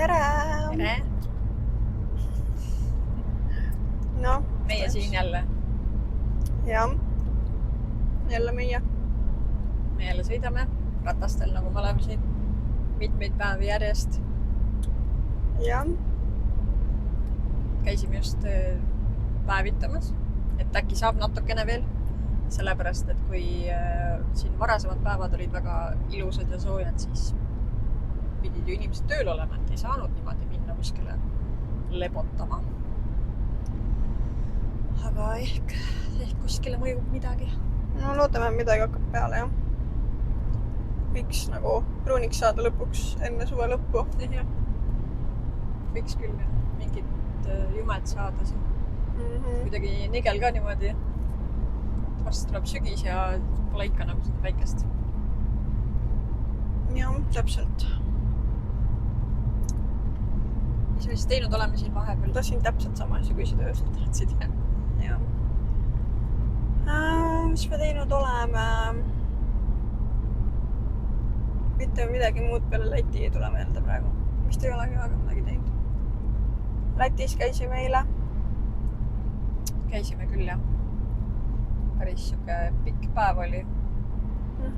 Tere! Tere! No, meie siin jälle. jah, jälle meie. Me jälle sõidame ratastel, nagu me oleme siin mitmeid päevi järjest. Jah. Käisime just päevitamas, et äkki saab natukene veel. Sellepärast, et kui siin varasemad päevad olid väga ilusad ja soojad, siis pidid ju inimesed tööl olema, et ei saanud niimoodi minna kuskile lebotama. Aga ehk kuskile mõjub midagi. No loodame, et midagi hakkab peale, jah. Võiks nagu pruuniks saada lõpuks enne suve lõppu. Ja. Võiks küll mingit jumet saada siin. Kuidagi nigel ka niimoodi. Varsti tuleb sügis ja pole ikka nagu seda väikest. Jah, täpselt. Mis me siis teinud oleme siin vahepeal? Tahtsin täpselt sama asja küsida just. Tahtsid, jah? Jah. Mis me teinud oleme? Mitte midagi muud peale Läti ei tule meelde praegu. Vist ei olegi väga midagi teinud. Lätis käisime eile. Käisime küll, jah. Päris siuke pikk päev oli.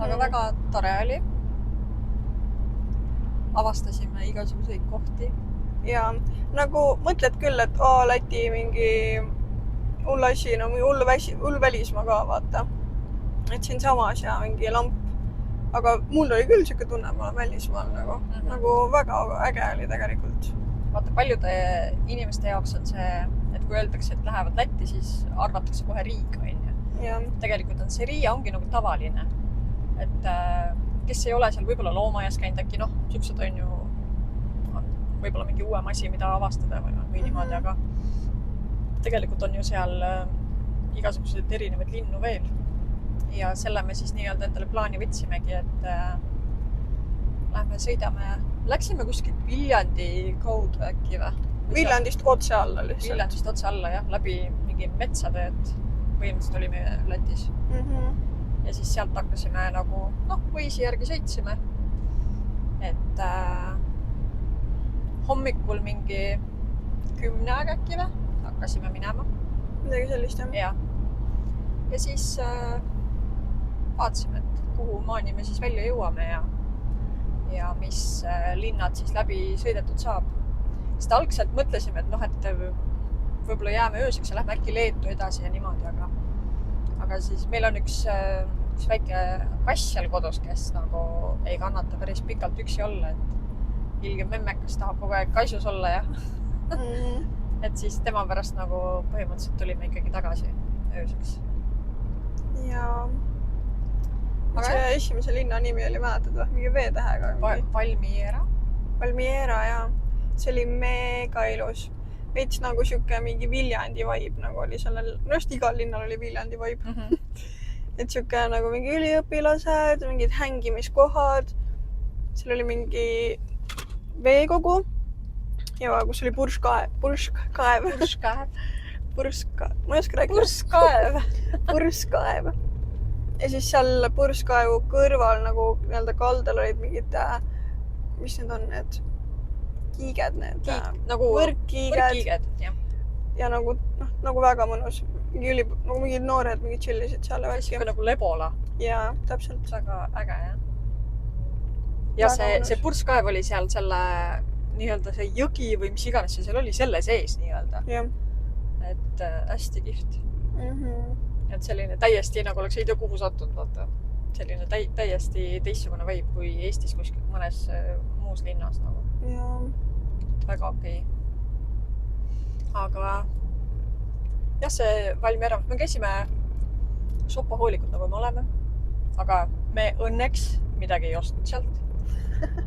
Aga väga tore oli. Avastasime igasuguseid kohti. Ja nagu mõtled küll, et Läti mingi hull asi, no hull välismaa ka, vaata. Et siin samas ja mingi lamp. Aga mul oli küll siuke tunne, et ma olen välismaal nagu väga äge oli tegelikult. Vaata, paljude inimeste jaoks on see, et kui öeldakse, et lähevad Lätti, siis arvatakse kohe Riiga, onju. Ja. Tegelikult on see Riia ongi nagu tavaline. Et kes ei ole seal võib-olla loomaaias käinud, äkki siuksed on ju võib-olla mingi uuem asi, mida avastada või niimoodi, aga tegelikult on ju seal igasugused erinevad linnu veel. Ja selle me siis nii-öelda endale plaani võtsimegi, et lähme sõidame. Läksime kuskilt Viljandi kaudu äkki või? Viljandist otse alla lihtsalt. Viljandist otse alla, jah, läbi mingi metsade, et põhimõtteliselt olime Lätis. Ja siis sealt hakkasime nagu, võisi järgi sõitsime. Et hommikul mingi 10 aeg äkki või? Hakkasime minema. Midagi sellist, jah. Ja siis vaatasime, et kuhu maani me siis välja jõuame ja mis linnad siis läbi sõidetud saab. Sest algselt mõtlesime, et võib-olla jääme ööseks ja lähme äkki Leetu edasi ja niimoodi, aga siis meil on üks väike kass seal kodus, kes nagu ei kannata päris pikalt üksi olla, et ilge memmekas tahab kogu aeg kaisus olla ja et siis tema pärast nagu põhimõtteliselt tulime ikkagi tagasi ööseks. Ja see esimese linna nimi oli mäletad või? Mingi V-tähega. Valmiera. Valmiera, jah. See oli mega ilus. Veits nagu siuke mingi Viljandi vibe nagu oli sellel. Just igal linnal oli Viljandi vibe. Et siuke nagu mingi üliõpilased, mingid hängimiskohad. Seal oli mingi veekogu ja kus oli purskkaev. Ma ei oska rääkida. Purskkaev. Ja siis seal purskkaevu kõrval nagu nii-öelda kaldal olid mingid, mis need on need kiiged, need võrkkiiged. Ja nagu väga mõnus. Nagu mingid noored, mingid chillisid seal. See on nagu Lebola. Jaa, täpselt. Väga äge, jah. Ja see purskkaev oli seal selle nii-öelda see jõgi või mis iganes see seal oli, selle sees nii-öelda. Jah. Et hästi kihvt. Et selline täiesti nagu oleks ei tea kuhu sattunud, vaata. Selline täiesti teistsugune vibe kui Eestis kuskil mõnes muus linnas nagu. Jaa. Väga okei. Aga jah, see Valmiera, me käisime sopahoolikud nagu me oleme, aga me õnneks midagi ei ostnud sealt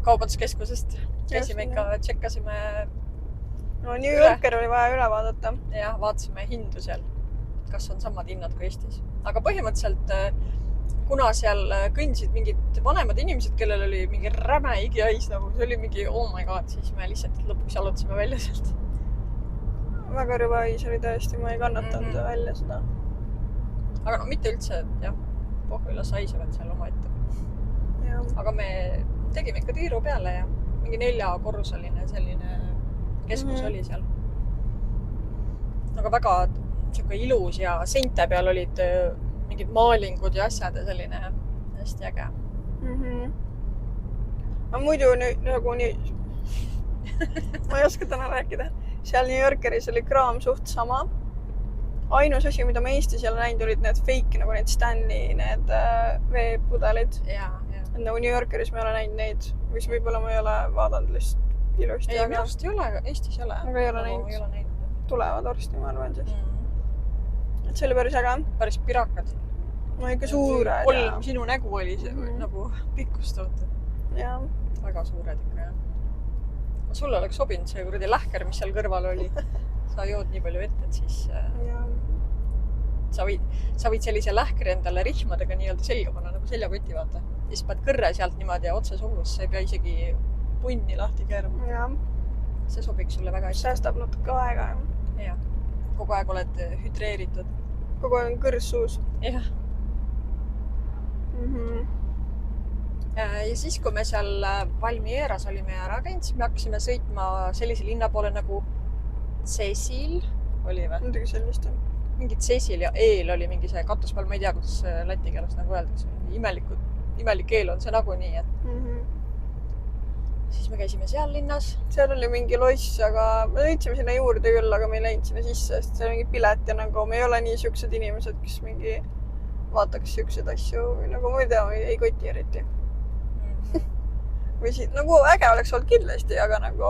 kaubanduskeskusest. Käisime ikka, tšekkasime. No New Yorker oli vaja üle vaadata. Ja vaatasime hindu seal, kas on samad hinnad kui Eestis. Aga põhimõtteliselt, kuna seal kõndisid mingid vanemad inimesed, kellel oli mingi räme igiais, nagu see oli mingi oh my god, siis me lihtsalt lõpuks jalutasime välja sealt. Väga rüvais oli tõesti, ma ei kannatanud välja seda. Aga mitte üldse, jah, pohvila saisevad seal oma ette. Aga me tegime ikka tiiru peale ja mingi 4-korruseline selline keskus oli seal. Aga väga siuke ilus ja seinte peal olid mingid maalingud ja asjad ja selline hästi äge. Aga muidu nüüd nagu nii... ma ei oska täna rääkida. Seal New Yorkeris oli kraam suht sama. Ainus asi, mida ma Eestis ei ole näinud, olid need fake nagu need Stanley, need veepudelid. Ja. Nagu New Yorkeris ma ei ole näinud neid, või võib-olla ma ei ole vaadanud lihtsalt ilusti. Ei, minu arust ei ole, Eestis ei ole. Aga ei ole näinud. Tulevad arsti, ma arvan siis. Et see oli päris äge. Päris pirakad. No ikka suured. 3 sinu nägu oli see nagu pikkust ootud. Jaa. Väga suured ikka, jah. Sulle oleks sobinud see kuradi lähker, mis seal kõrval oli. Sa jood nii palju vett, et siis sa võid sellise lähkri endale rihmadega nii-öelda selga panna, nagu seljakoti vaata. Ja siis paned kõrre sealt niimoodi ja otse sohus. Sa ei pea isegi punni lahti keerama. Jaa. See sobiks sulle väga hästi. Säästab natuke aega. Jah. Kogu aeg oled hüdreeritud. Kogu aeg on kõrs suus. Jah. Ja siis, kui me seal Valmieras olime ära käinud, siis me hakkasime sõitma sellise linna poole nagu Cecil oli või? Muidugi sellist on. Mingid Cecil ja eel oli mingi see katus peal, ma ei tea, kuidas läti keeles nagu öeldakse. Imelik eel on see nagu nii, et siis me käisime seal linnas. Seal oli mingi loss, aga me sõitsime sinna juurde küll, aga me ei läinud sinna sisse, sest see oli mingi pilet ja nagu me ei ole nii siuksed inimesed, kes mingi vaataks siukseid asju või nagu ma ei tea, ei koti eriti. Või siis nagu äge oleks olnud kindlasti, aga nagu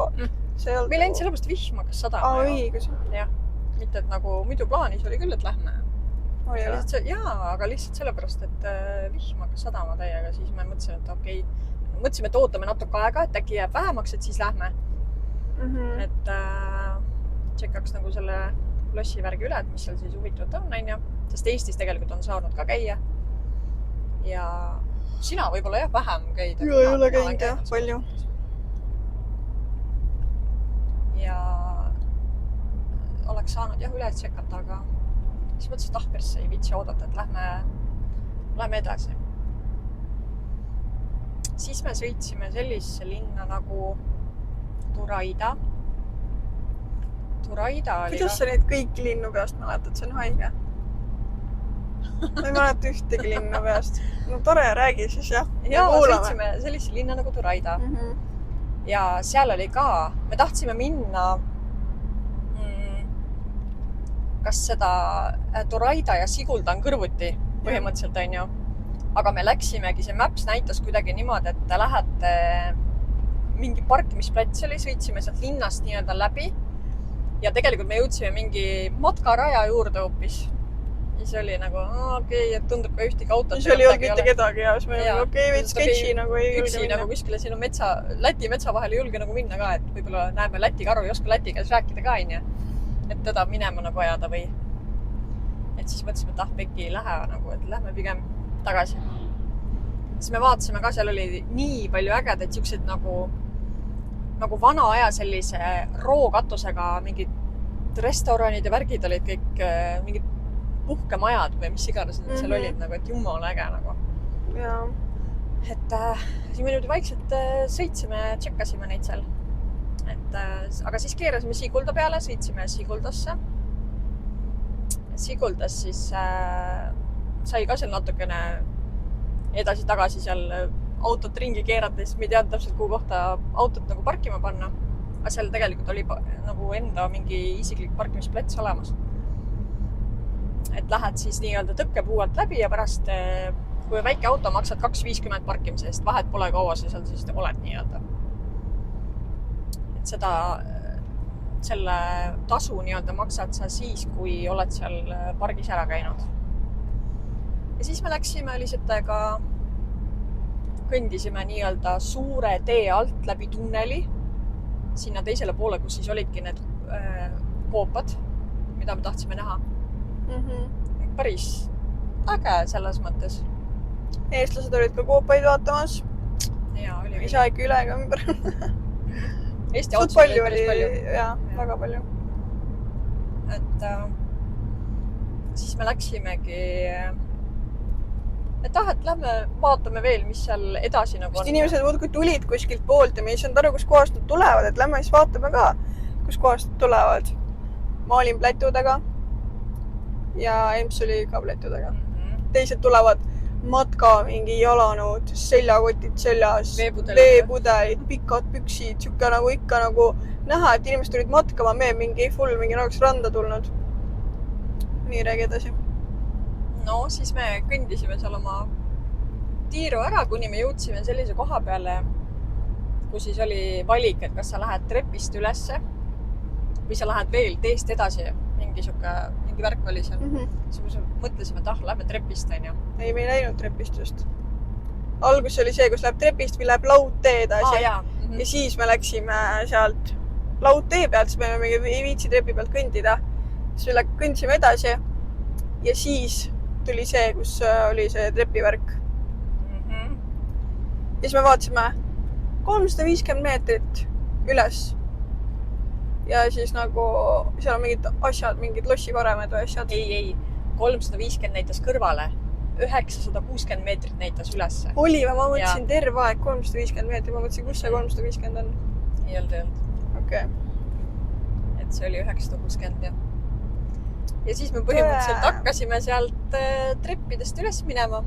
see ei olnud... Meil läinud sellepärast vihma kas sadama. Õigus. Jah, mitte et nagu muidu plaanis oli küll, et lähme. Jaa, aga lihtsalt sellepärast, et vihma kas sadama täiega, siis me mõtlesime, et okei. Mõtlesime, et ootame natuke aega, et äkki jääb vähemaks, et siis lähme. Et tšekkaks nagu selle lossi värgi üle, et mis seal siis huvitavat on, sest Eestis tegelikult on saanud ka käia. Ja sina võib-olla jah, vähem käid. Ei ole käinud jah, palju. Ja oleks saanud jah üle tšekata, aga siis mõtlesin, et persse ei viitsi oodata, et lähme edasi. Siis me sõitsime sellisse linna nagu Turaida. Turaida oli... Kuidas sa neid kõik linnu peast mäletad? See on haige. Ma ei mäleta ühtegi linnu peast. No tore, räägi siis jah. Ja sõitsime sellise linna nagu Turaida. Ja seal oli ka, me tahtsime minna kas seda Turaida ja Sigulda on kõrvuti põhimõtteliselt on ju. Aga me läksimegi, see Maps näitas kuidagi niimoodi, et te lähete mingi parkimisplats oli, sõitsime sealt linnast nii-öelda läbi ja tegelikult me jõudsime mingi matkaraja juurde hoopis. Ja see oli nagu, okei, et tundub ka ühtegi autot. See oli olnud mitte kedagi ja siis me okei, veits sketši nagu ei julge minna. Üksi nagu kuskile siin on Läti metsa vahel ei julge nagu minna ka, et võib-olla näeme Läti karu, ei oska Läti käes rääkida ka, et teda minema nagu ajada või. Et siis mõtlesime, et peki ei lähe nagu, et lähme pigem tagasi. Siis me vaatasime ka, seal oli nii palju ägedaid siuksed nagu vana aja sellise rookatusega mingid restoranid ja värgid olid kõik mingid puhkemajad või mis iganes seal olid, nagu, et jumala äge nagu. Jaa. Et siis me nüüd vaikselt sõitsime, tšekkasime neid seal. Aga siis keerasime Sigulda peale, sõitsime Siguldasse. Siguldas siis sai ka seal natukene edasi-tagasi seal autot ringi keerates, me ei teadnud täpselt, kuhu kohta autot nagu parkima panna. Aga seal tegelikult oli nagu enda mingi isiklik parkimisplats olemas. Et lähed siis nii-öelda tõkkepuualt läbi ja pärast, kui väike auto maksad 2,50 parkimise eest, vahet pole kaua sa seal siis oled nii-öelda. Et selle tasu nii-öelda maksad sa siis, kui oled seal pargis ära käinud. Ja siis me läksime lihtsalt kõndisime nii-öelda suure tee alt läbi tunneli sinna teisele poole, kus siis olidki need koopad, mida me tahtsime näha. Päris äge selles mõttes. Eestlased olid ka koopaid vaatamas. Jaa, oli. Ei saa ikka üle ega ümber. Eesti autosid oli päris palju. Jaa, väga palju. Et siis me läksimegi et lähme vaatame veel, mis seal edasi nagu Sest on. inimesed muudkui tulid kuskilt poolt ja me ei saanud aru, kus kohast nad tulevad, et lähme siis vaatame ka, kus kohast nad tulevad. Ma olin plätudega ja Emps oli ka plätudega. Teised tulevad matka, mingi jalanõud, seljakotid seljas, veepudelid, pikad püksid, siuke nagu ikka nagu näha, et inimesed tulid matkama, me mingi full, mingi oleks randa tulnud. Nii räägi edasi. No siis me kõndisime seal oma tiiru ära, kuni me jõudsime sellise koha peale, kus siis oli valik, et kas sa lähed trepist ülesse või sa lähed veel teest edasi. Mingi värk oli seal. Siis me mõtlesime, et lähme trepist, on ju. Ei, me ei läinud trepist just. Algus oli see, kus läheb trepist või läheb laudtee edasi. Ja siis me läksime sealt laudtee pealt, siis me ei viitsi trepi pealt kõndida. Siis me kõndisime edasi ja siis tuli see, kus oli see trepivärk. Ja siis me vaatasime 350 meetrit üles. Ja siis nagu seal on mingid asjad, mingid lossivaremed või asjad. Ei. 350 näitas kõrvale. 960 meetrit näitas ülesse. Oli, ma mõtlesin terve aeg 350 meetrit. Ma mõtlesin, kus see 350 on? Ei olnud. Okay. Et see oli 960 ja siis me põhimõtteliselt hakkasime sealt treppidest üles minema.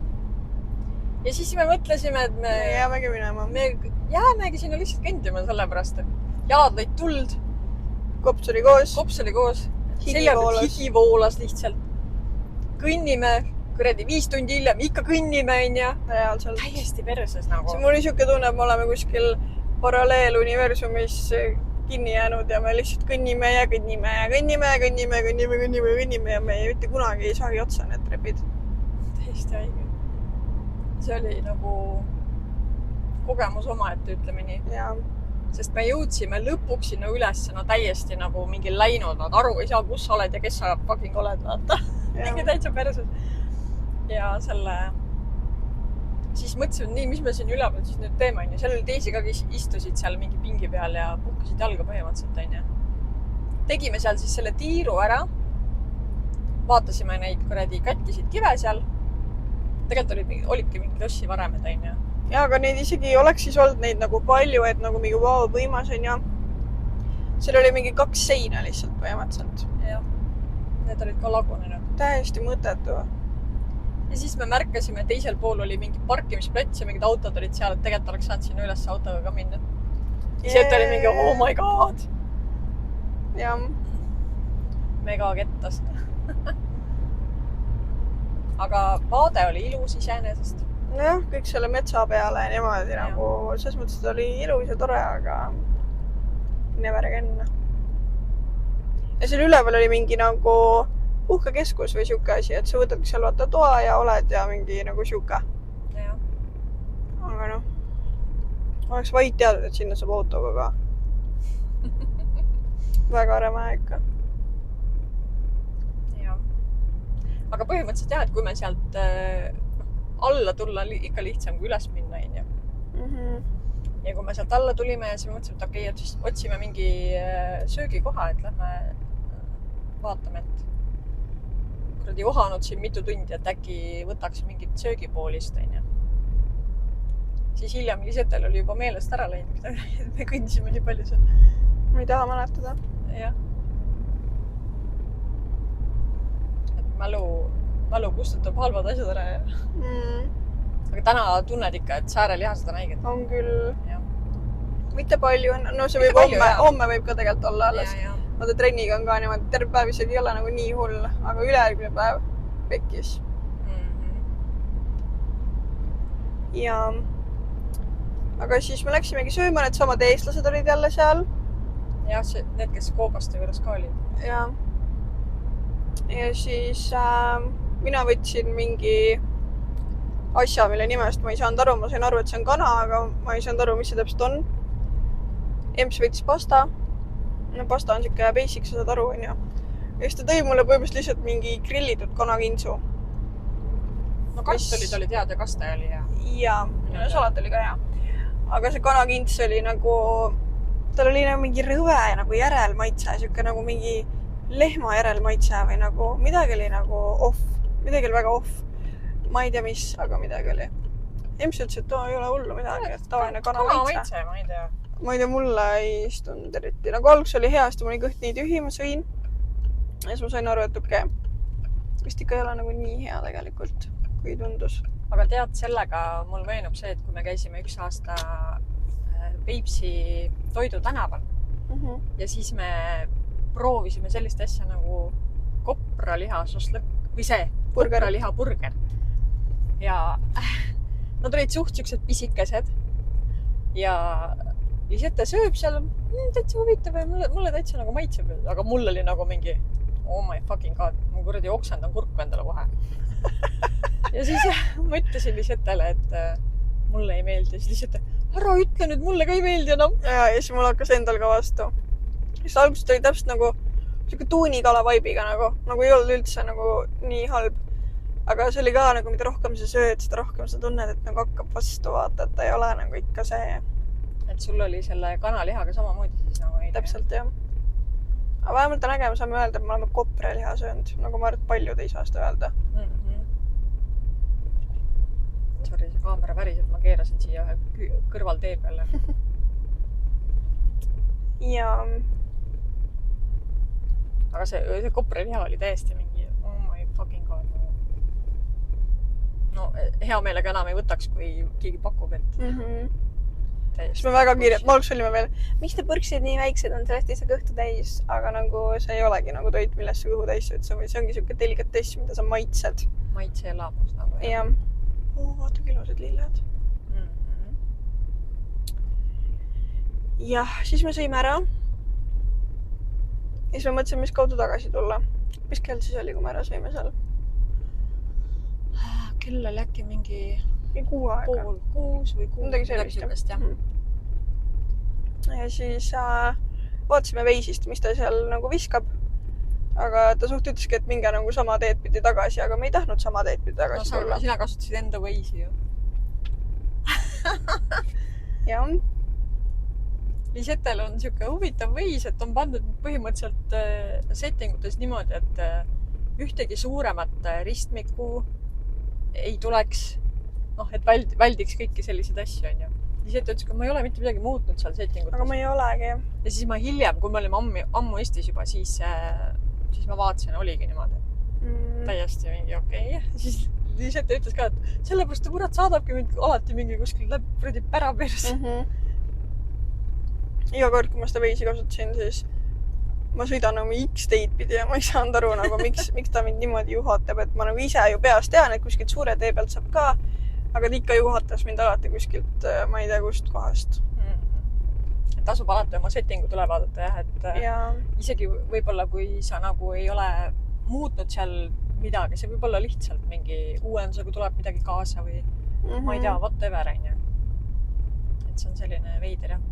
Ja siis me mõtlesime, et me jäämegi sinna lihtsalt kõndima sellepärast, et jalad lõid tuld. Kops oli koos. Higi voolas lihtsalt. Kõnnime, 5 tundi hiljem, ikka kõnnime, ja. Täiesti perses nagu. See mul oli siuke tunne, et me oleme kuskil paralleeluniversumis kinni jäänud ja me lihtsalt kõnnime ja me mitte kunagi ei saagi otsa need trepid. Täiesti haige. See oli nagu kogemus omaette, ütleme nii. Ja. Sest me jõudsime lõpuks sinna üles, täiesti nagu mingi läinud, nad aru ei saa, kus sa oled ja kes sa fucking oled, vaata. Mingi täitsa perses. Ja siis mõtlesime, nii, mis me siin üleval siis nüüd teeme, on ju. Seal oli teisi ka, kes istusid seal mingi pingi peal ja puhkasid jalga põhimõtteliselt, on ju. Tegime seal siis selle tiiru ära. Vaatasime neid katkisid kive seal. Tegelikult olidki mingi lossivaremed, on ju. Ja, aga neid isegi oleks siis olnud neid nagu palju, et nagu mingi võimas on ja seal oli mingi 2 seina lihtsalt põhimõtteliselt. Ja, need olid ka lagunenud. Täiesti mõttetu. Ja siis me märkasime, et teisel pool oli mingi parkimisplats ja mingid autod olid seal, et tegelikult oleks saanud sinna üles autoga ka minna. Ja sealt oli mingi, oh my god! Ja. Mega kettas. Aga vaade oli ilus iseenesest. Nojah, kõik selle metsa peale ja niimoodi nagu, selles mõttes, et oli ilus ja tore, aga never again. Ja seal üleval oli mingi nagu puhkekeskus või siuke asi, et sa võtadki seal vaata toa ja oled ja mingi nagu siuke. Ja. Aga noh, oleks vaid teadnud, et sinna saab autoga ka. Väga reme ikka. Ja. Aga põhimõtteliselt jah, et kui me sealt alla tulla ikka lihtsam kui üles minna, on ju. Ja kui me sealt alla tulime ja siis me mõtlesime, et okei, et siis otsime mingi söögikoha, et lähme vaatame, et kuradi ohanud siin mitu tundi, et äkki võtaks mingit söögipoolist, on ju. Siis hiljem Lisetel oli juba meelest ära läinud, me kõndisime nii palju seal. Ma ei taha mäletada. Jah. Et mälu kustutab halvad asjad ära. Aga täna tunned ikka, et säärelihased on haiged. On küll. Ja. Mitte palju. No see võib homme võib ka tegelikult olla alles. Vaata trenniga on ka niimoodi, terve päev isegi ei ole nagu nii hull, aga ülejärgmine päev pekkis. Ja aga siis me läksimegi sööma, need samad eestlased olid jälle seal. Jah, need, kes koobaste juures ka olid. Ja siis mina võtsin mingi asja, mille nimest ma ei saanud aru. Ma sain aru, et see on kana, aga ma ei saanud aru, mis see täpselt on. Emps võttis pasta. No pasta on siuke basic, sa saad aru, on ju. Ja siis ta tõi mulle põhimõtteliselt lihtsalt mingi grillitud kanakintsu. No kartulid olid head ja kaste oli hea. Ja, salat oli ka hea. Aga see kanakints oli nagu, tal oli nagu mingi rõve nagu järelmaitse, siuke nagu mingi lehma järelmaitse või nagu midagi oli nagu off, midagi oli väga off. ma ei tea, mis, aga midagi oli. Ems ütles, et ei ole hullu midagi, et tavaline kanamaitse. Ma ei tea. Ma ei tea, mulle ei istunud eriti. Nagu algus oli hea, sest mul oli kõht nii tühi, ma sõin. Ja siis ma sain aru, et okei. Vist ikka ei ole nagu nii hea tegelikult, kui tundus. Aga tead, sellega mul meenub see, et kui me käisime üks aasta Peipsi Toidu tänaval ja siis me proovisime sellist asja nagu kopraliha šašlõkk või see kopraliha burger. Ja nad olid suhtsüksed pisikesed ja Lisette sööb seal, täitsa huvitav ja mulle täitsa nagu maitseb, aga mul oli nagu mingi oh my fucking god, ma kuradi oksendan kurku endale kohe. Ja siis ma ütlesin Lisettele, et mulle ei meeldi. Siis Lisette, ära ütle nüüd, mulle ka ei meeldi enam. Ja siis mul hakkas endal ka vastu. Siis algusest oli täpselt nagu siuke tuunikala vaibiga nagu ei olnud üldse nagu nii halb. Aga see oli ka nagu, mida rohkem sa sööd, seda rohkem sa tunned, et nagu hakkab vastu vaata, et ta ei ole nagu ikka see. Et sul oli selle kanalihaga samamoodi siis nagu ei. Täpselt jah. Aga vähemalt on äge, me saame öelda, et me oleme kopraliha söönud. Nagu ma arvan, et paljud ei saa seda öelda. Sorry, see kaamera väriseb, ma keerasin siia kõrval tee peale. Ja aga see kopraliha oli täiesti mingi oh my fucking god. No hea meelega enam ei võtaks, kui keegi pakub, et siis me väga kiirelt, ma olime veel, miks te põrksid nii väiksed on, sellest ei saa kõhtu täis, aga nagu see ei olegi nagu toit, millest sa kõhu täis sööd, see ongi siuke delikatess, mida sa maitsed. Maitse elamus nagu. Ja. Vaata ilusad lilled. Jah, siis me sõime ära. Ja siis me mõtlesime, mis kaudu tagasi tulla. Mis kell siis oli, kui me ära sõime seal? Kell oli äkki mingi 6 aega. Pool 6 või 6. Midagi sellist, jah. Ja siis vaatasime Veisist, mis ta seal nagu viskab. Aga ta suht ütleski, et minge nagu sama teed pidi tagasi, aga me ei tahtnud sama teed pidi tagasi tulla. Sina kasutasid enda Veisi ju. Jah. Lisetel on siuke huvitav Veis, et on pandud põhimõtteliselt settingutes niimoodi, et ühtegi suuremat ristmikku ei tuleks, et väldiks kõiki selliseid asju, on ju. Liset ütles, et ma ei ole mitte midagi muutnud seal settingutes. Aga ma ei olegi. Ja siis ma hiljem, kui me olime ammu Eestis juba, siis ma vaatasin, oligi niimoodi. Täiesti mingi okei. Siis Lisette ütles ka, et sellepärast ta kurat saadabki mind alati mingi kuskil läbi päraperse. Iga kord, kui ma seda Veisi kasutasin, siis ma sõidan nagu X-teid pidi ja ma ei saanud aru, nagu, miks ta mind niimoodi juhatab, et ma nagu ise ju peast tean, et kuskilt suure tee pealt saab ka, aga ta ikka juhatas mind alati kuskilt, ma ei tea, kust kohast. Tasub alati oma settingud üle vaadata, et isegi võib-olla, kui sa nagu ei ole muutnud seal midagi, see võib olla lihtsalt mingi uuendusega tuleb midagi kaasa või ma ei tea, whatever, on ju. Et see on selline veider, jah.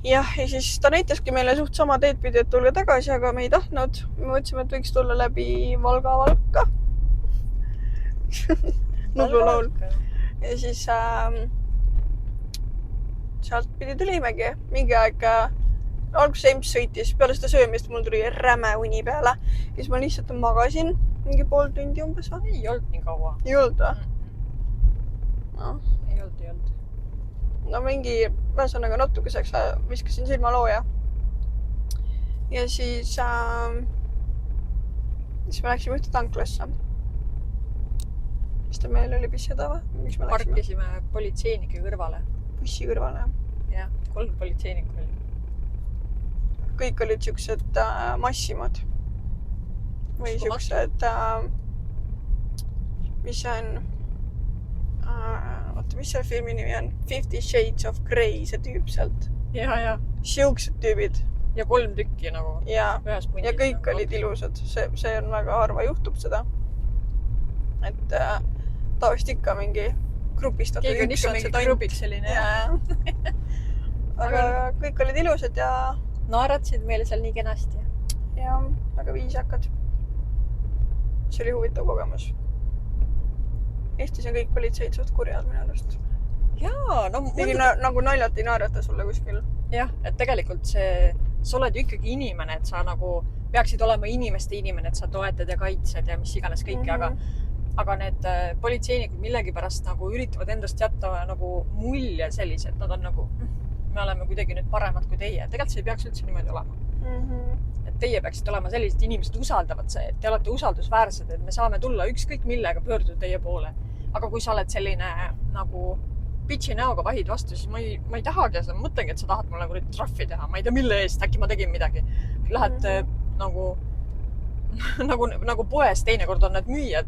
Jah, ja siis ta näitaski meile suht sama teed pidi, et tulge tagasi, aga me ei tahtnud. Me mõtlesime, et võiks tulla läbi Valga. Nublu laul. Ja siis sealt pidi tulimegi. Mingi aeg alguses Ems sõitis, peale seda söömist mul tuli räme uni peale. Ja siis ma lihtsalt magasin mingi pool tundi umbes. Ei olnud nii kaua. Ei olnud või? No. Ei olnud. No mingi, ühesõnaga natukeseks viskasin silmalooja. Ja siis me läksime ühte tanklasse. Mis ta meil oli pisseda või? Parkisime politseinike kõrvale. Bussi kõrvale. Jah, 3 politseinikku oli. Kõik olid siuksed massimad. Või siuksed, mis on... mis see filmi nimi on? 50 Shades of Grey, see tüüp sealt. Ja. Siuksed tüübid. Ja 3 tükki nagu. Ja kõik nagu olid ilusad. See on väga harva juhtub seda. Et ta vist ikka mingi grupistatud. Keegi on ikka mingi grupik selline. Aga kõik olid ilusad ja... Naaratasid meile seal nii kenasti. Ja, väga viisakad. See oli huvitav kogemus. Eestis on kõik politseid suht kurjad minu arust. Jaa, no... Nagu naljalt ei naerata sulle kuskil. Jah, et tegelikult sa oled ju ikkagi inimene, et sa nagu peaksid olema inimeste inimene, et sa toetad ja kaitsed ja mis iganes kõike, aga aga need politseinikud millegipärast nagu üritavad endast jätta nagu mulje sellised, nad on nagu, me oleme kuidagi nüüd paremad kui teie. Tegelikult see ei peaks üldse niimoodi olema. Et teie peaksite olema sellised inimesed, usaldavad see, et te olete usaldusväärsed, et me saame tulla ükskõik millega pöörduda teie poole. Aga kui sa oled selline nagu bitchi näoga vahid vastu, siis ma ei tahagi ja ma mõtlengi, et sa tahad mulle trahvi teha. Ma ei tea, mille eest, äkki ma tegin midagi. Lähed nagu poes, teinekord on need müüjad,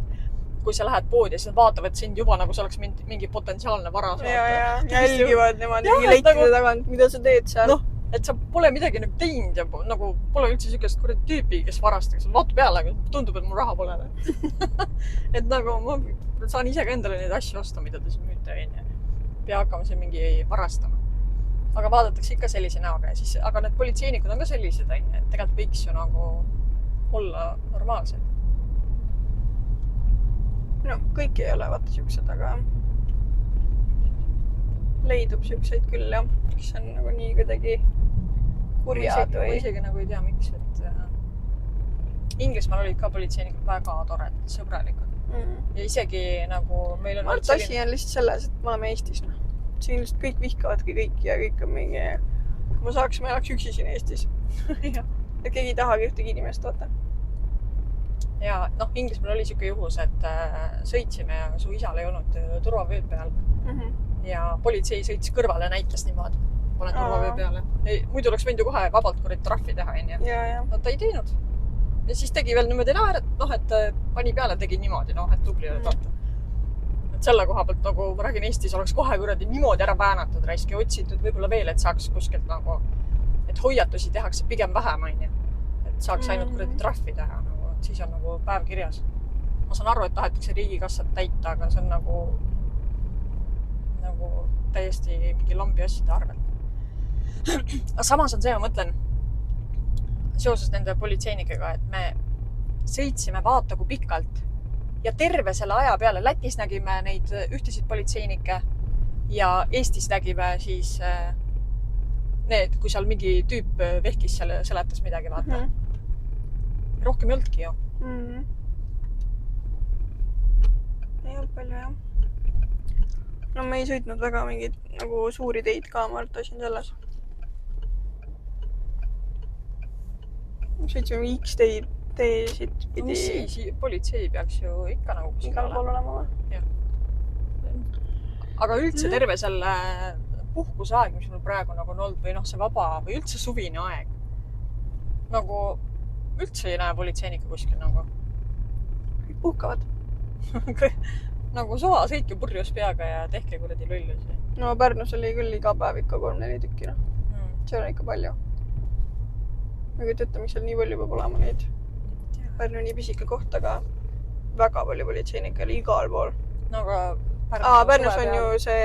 kui sa lähed poodi ja siis vaatavad sind juba nagu see oleks mingi potentsiaalne vara. Ja jälgivad nemad mingi leikide tagant, mida sa teed seal. Noh, et sa pole midagi nagu teinud ja nagu pole üldse sükest tüüpi, kes varastaks. Vaatu peale, aga tundub, et mul raha pole. Et nagu ma saan ise ka endale neid asju osta, mida te siin müüte. Pea hakkama siin mingi varastama. Aga vaadatakse ikka sellise näoga ja siis, aga need politseinikud on ka sellised, et tegelikult võiks ju nagu olla normaalsed. No, kõik ei ole vaata siuksed, aga leidub siukseid küll, jah. Kes on nagu nii kuidagi kurjad või... Ma isegi nagu ei tea, miks, et Inglismaal olid ka politseinikud väga tored, sõbralikud. Ja isegi nagu meil on... Mart asi on lihtsalt selles, et me oleme Eestis. Siin lihtsalt kõik vihkavadki kõik ja kõik on mingi... Kui ma saaks, ma elaks üksi siin Eestis. Ja keegi ei tahagi ühtegi inimest vaata. Ja Inglismaal oli siuke juhus, et sõitsime ja su isal ei olnud turvavöö peal. Ja politsei sõitis kõrvale ja näitas niimoodi. Olen turvavöö peale. Muidu oleks võinud ju kohe vabalt trahvi teha. No ta ei teinud. Ja siis tegi veel niimoodi et pani peale, tegi niimoodi, et tubli oli vaata. Et selle koha pealt, nagu ma räägin, Eestis oleks kohe kuradi niimoodi ära väänatud raiski, otsitud võib-olla veel, et saaks kuskilt nagu, et hoiatusi tehakse pigem vähem, et saaks ainult kuradi trahvi teha, et siis on nagu päev kirjas. Ma saan aru, et tahetakse riigikassat täita, aga see on nagu täiesti mingi lambi asjade arvelt. Aga samas on see, ma mõtlen, seoses nende politseinikega, et me sõitsime vaata kui pikalt ja terve selle aja peale Lätis nägime neid ühtesid politseinikke ja Eestis nägime siis need, kui seal mingi tüüp vehkis seal seletas midagi, vaata. Rohkem ei oldki ju. Ei olnud palju, jah. No me ei sõitnud väga mingid nagu suuri teid ka, ma artasin selles. Sõitsime X-teid teesid pidi. Mis siis politsei peaks ju ikka nagu igal pool olema või? Aga üldse terve selle puhkuse aeg, mis mul praegu nagu on olnud või see vaba või üldse suvine aeg. Nagu üldse ei näe politseinikku kuskil nagu. Puhkavad. Nagu suva, sõitke purjus peaga ja tehke kuradi lullusi. No Pärnus oli küll iga päev ikka 3-4 tükki. See on ikka palju. Ma ei ütle, miks seal nii palju peab olema neid. Pärnu nii pisike koht, aga väga palju politseinikke oli igal pool. No aga Pärnus on ju see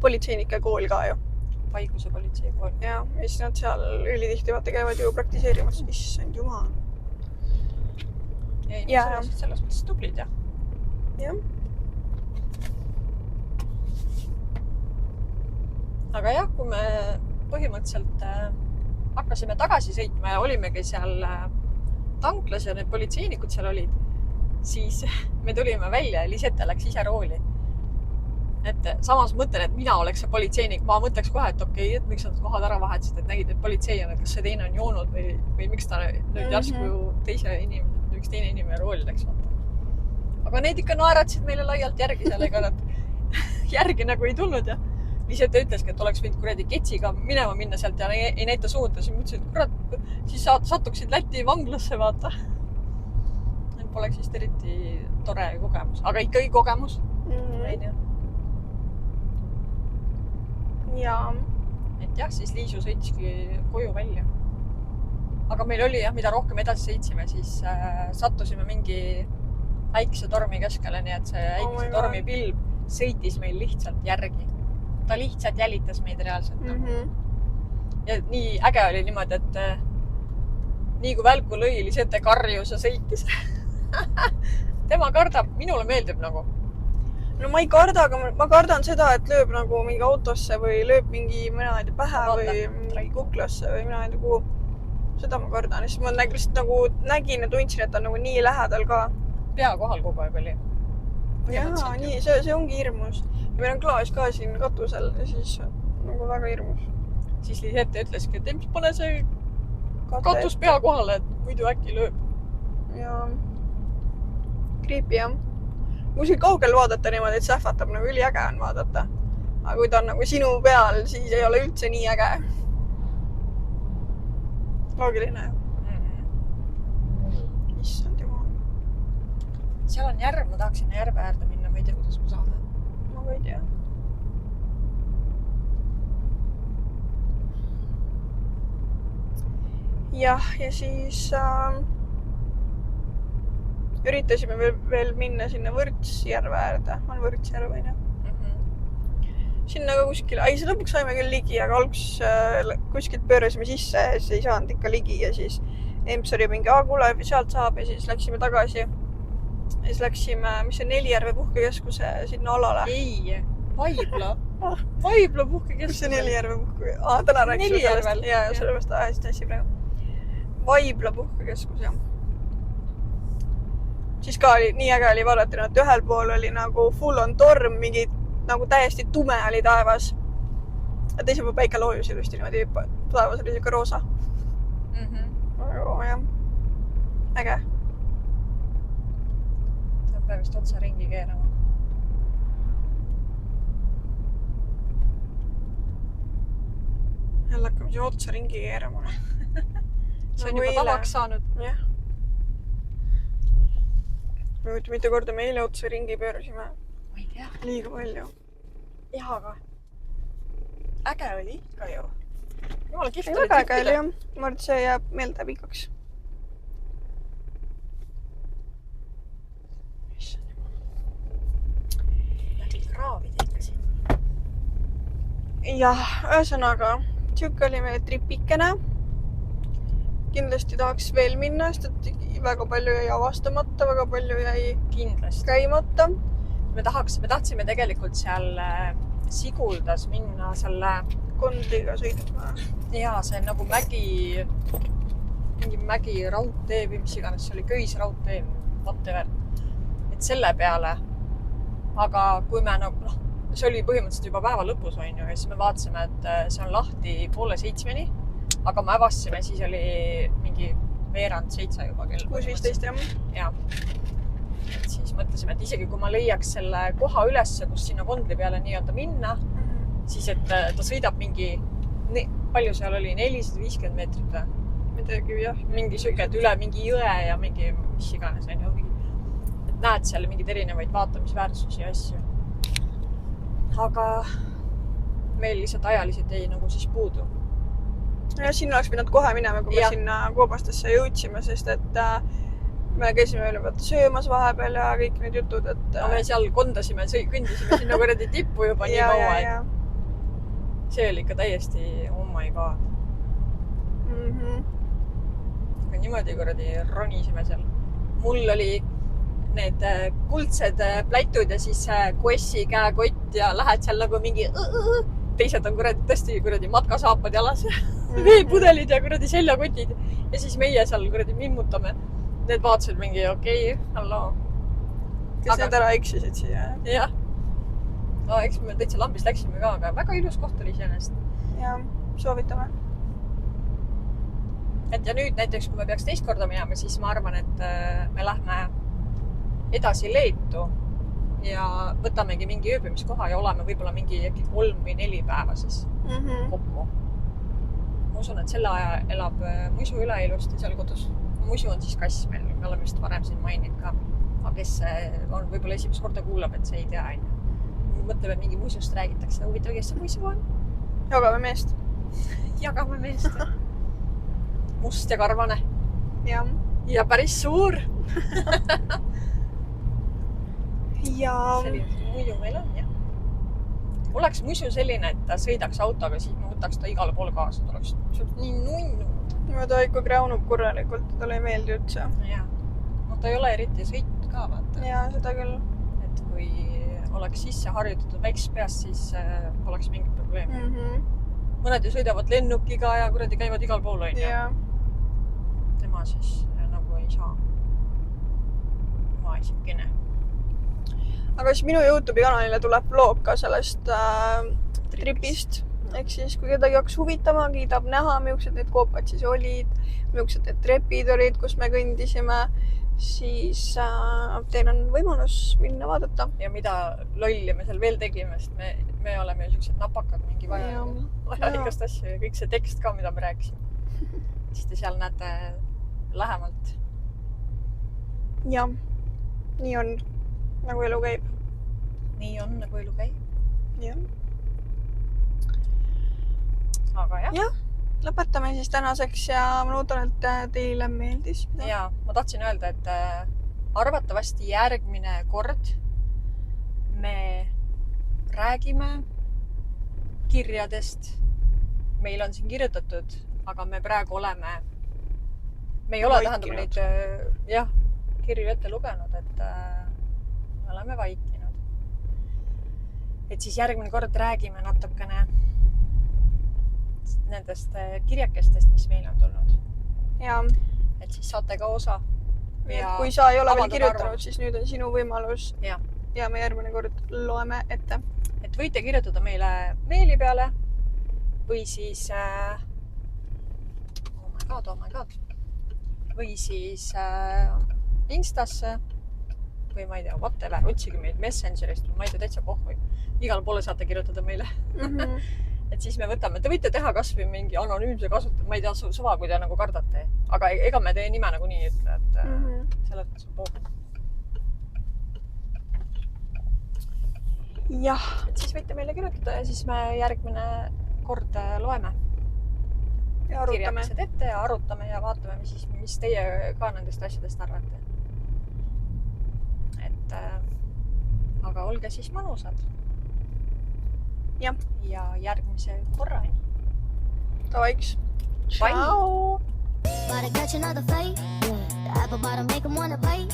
politseinike kool ka ju. Paiguse politsei kool. Ja siis nad seal ülitihti vaata käivad ju praktiseerimas. Issand jumal. Ei, selles mõttes tublid, jah. Jah. Aga jah, kui me põhimõtteliselt hakkasime tagasi sõitma ja olimegi seal tanklas ja need politseinikud seal olid, siis me tulime välja ja Lisette läks ise rooli. Et samas mõtlen, et mina oleks see politseinik, ma mõtleks kohe, et okei, et miks nad kohad ära vahetasid, et nägid, et politsei on, et kas see teine on joonud või miks ta nüüd järsku üks teine inimene rooli läks. Aga need ikka naeratsid meile laialt järgi seal, ega nad järgi nagu ei tulnud ja Lisette ütleski, et oleks võinud kuradi ketsiga minna sealt ja ei näita suunda. Siis mõtlesin, et kurat, siis satuksid Läti vanglasse, vaata. Poleks vist eriti tore kogemus, aga ikkagi kogemus. Jaa. Et jah, siis Liisu sõitski koju välja. Aga meil oli jah, mida rohkem edasi sõitsime, siis sattusime mingi äikse tormi keskele, nii et see äikse tormi pilv sõitis meil lihtsalt järgi. Ta lihtsalt jälitas meid reaalselt. Ja nii äge oli niimoodi, et nii kui välku lõi, Lisette karjus ja sõitis. Tema kardab, minule meeldib nagu. No ma ei karda, aga ma kardan seda, et lööb nagu mingi autosse või lööb mingi pähe või mingi kuklasse või mina ei tea kuhu. Seda ma kardan. Siis ma lihtsalt nagu nägin ja tundsin, et ta on nagu nii lähedal ka. pea kohal kogu aeg oli. jaa, nii, see ongi hirmus. Ja meil on klaas ka siin katusel ja siis nagu väga hirmus. Siis Liisette ütleski, et ilmselt pane see katus pea kohale, et muidu äkki lööb. Ja creepy jah. Kuskil kaugel vaadata niimoodi, et sähvatab nagu üliäge on vaadata. Aga kui ta on nagu sinu peal, siis ei ole üldse nii äge. Loogiline. Issand jumal. Seal on järv, ma tahaks sinna järve äärde minna, ma ei tea, kuidas ma saada. Ma ei tea. Jah, ja siis üritasime veel minna sinna Võrtsjärve äärde. On Võrtsjärv, on ju? Sinna ka kuskil. Ei, see lõpuks saime küll ligi, aga alguses kuskilt pöörasime sisse ja siis ei saanud ikka ligi ja siis Emps oli mingi, kuule, sealt saab ja siis läksime tagasi. Ja siis läksime, mis see Nelijärve puhkekeskuse sinna alale. Ei, Vaibla. Vaibla puhkekeskuse. Mis see Nelijärve puhkekeskuse? Täna rääkisime sellest. Ja sellepärast hästi hästi praegu. Vaibla puhkekeskus, jah. Siis ka oli, nii äge oli vaadata, et ühel pool oli nagu full on torm, mingi nagu täiesti tume oli taevas. Ja teisel pool päike loojus ilusti niimoodi, taevas oli siuke roosa. Aga jah, äge. Ta peab vist otsa ringi keerama. Jälle hakkame siin otsa ringi keerama. See on juba tavaks saanud. Jah. Mitu korda me eile otsa ringi pöörasime. Ma ei tea. Liiga palju. Jah, aga äge oli ikka ju. Jumala kihvt oli väga äge oli jah. Ma arvan, et see jääb meelde pikaks. Läbi kraavida ikka siin. Jah, ühesõnaga, siuke oli meie tripikene. Kindlasti tahaks veel minna, sest et väga palju jäi avastamata, väga palju jäi kindlasti käimata. Me tahtsime tegelikult seal Siguldas minna selle Kondliga sõidma. Jaa, see on nagu mingi mägi raudtee või mis iganes, see oli köisraudtee, whatever. Et selle peale. Aga kui me nagu, see oli põhimõtteliselt juba päeva lõpus on ju, ja siis me vaatasime, et see on lahti 6:30, aga me avastasime, siis oli mingi veerand 7 juba kell. 6:15 jah. Jaa. Et siis mõtlesime, et isegi kui ma leiaks selle koha ülesse, kus sinna Kondli peale nii-öelda minna, siis et ta sõidab mingi, palju seal oli, 450 meetrit või? Midagi jah. Mingi süket üle mingi jõe ja mingi, mis iganes on ju. Et näed seal mingeid erinevaid vaatamisväärsusi ja asju. Aga meil lihtsalt ajaliselt jäi nagu siis puudu. Ja sinna oleks pidanud kohe minema, kui me sinna Koobastesse jõudsime, sest et me käisime veel söömas vahepeal ja kõik need jutud, et... No me seal kondasime, kõndisime sinna kuradi tippu juba nii kaua, et see oli ikka täiesti oh my god. Aga niimoodi kuradi ronisime seal. Mul oli need kuldsed plätud ja siis Quessi käekott ja lähed seal nagu mingi teised on kuradi tõesti kuradi matkasaapad jalas veepudelid ja kuradi seljakotid ja siis meie seal kuradi mimmutame. Need vaatasid mingi okei, halloo. Kes need ära eksisid siia? Jah. No eks me täitsa lambist läksime ka, aga väga ilus koht oli iseenesest. Ja, soovitame. Et ja nüüd näiteks, kui me peaks teist korda minema, siis ma arvan, et me lähme edasi Leetu ja võtamegi mingi ööbimiskoha ja oleme võib-olla mingi 3 või 4 päeva siis kokku. Ma usun, et selle aja elab Muisu üle ilusti seal kodus. Muisu on siis kass meil, me oleme vist varem siin maininud ka. Aga kes on võib-olla esimest korda kuulab, et see ei tea. Mõtleme, mingi Muisust räägitakse. Huvitav, kes see Muisu on? Jagame meest. Jagame meest. Must ja karvane. Ja päris suur. Ja... Selline muidu meil on, jah. Oleks Muisu selline, et ta sõidaks autoga, siis ma võtaks ta igale poole kaasa. Ta oleks nii nunnu. Ta ikka kräunub korralikult, talle ei meeldi üldse. Jaa. No ta ei ole eriti sõitnud ka, vaata. Jaa, seda küll. Et kui oleks sisse harjutatud väiksest peast, siis poleks mingit probleemi. Mõned ju sõidavad lennukiga ja kuradi käivad igal pool on. Jaa. Tema siis nagu ei saa. esimene. aga siis minu YouTube'i kanalile tuleb vlog ka sellest tripist. Ehk siis, kui kedagi hakkas huvitama, kiidab näha, millised need koopad siis olid, millised need trepid olid, kus me kõndisime, siis teil on võimalus minna vaadata. Ja mida lolli me seal veel tegime, sest me oleme sellised napakad mingi vaja igast asju ja kõik see tekst ka, mida me rääkisime. Siis te seal näete lähemalt. Jah, nii on, nagu elu käib. Nii on, nagu elu käib. Jah. Aga jah, lõpetame siis tänaseks ja ma loodan, et teile meeldis. Ja ma tahtsin öelda, et arvatavasti järgmine kord me räägime kirjadest. Meil on siin kirjutatud, aga me praegu oleme, me ei ole tähendab neid kirju ette lugenud, et me oleme vaikinud. Et siis järgmine kord räägime natukene nendest kirjakestest, mis meil on tulnud. Ja. Et siis saate ka osa. Ja kui sa ei ole veel kirjutanud, siis nüüd on sinu võimalus. Ja me järgmine kord loeme ette. Et võite kirjutada meile meili peale või siis oh my god. Või siis Instasse või ma ei tea, whatever, otsige meid Messengerist, ma ei tea, täitsa pohhui. Igal poole saate kirjutada meile. Et siis me võtame, te võite teha kas või mingi anonüümse kasutada, ma ei tea, suva, kui te nagu kardate. Aga ega me teie nime nagu nii ütle, et selles mõttes on pohhu. Jah. Et siis võite meile kirjutada ja siis me järgmine kord loeme. Ja arutame. Kirjakesed ette ja arutame ja vaatame, mis teie ka nendest asjadest arvate. Et aga olge siis mõnusad. Ja järgmise korrani. Tavaiks. Bye. Ciao. Gotta catch another fight. The apple bottom make them wanna bite.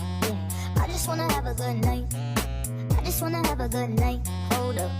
I just wanna have a good night. Hold up.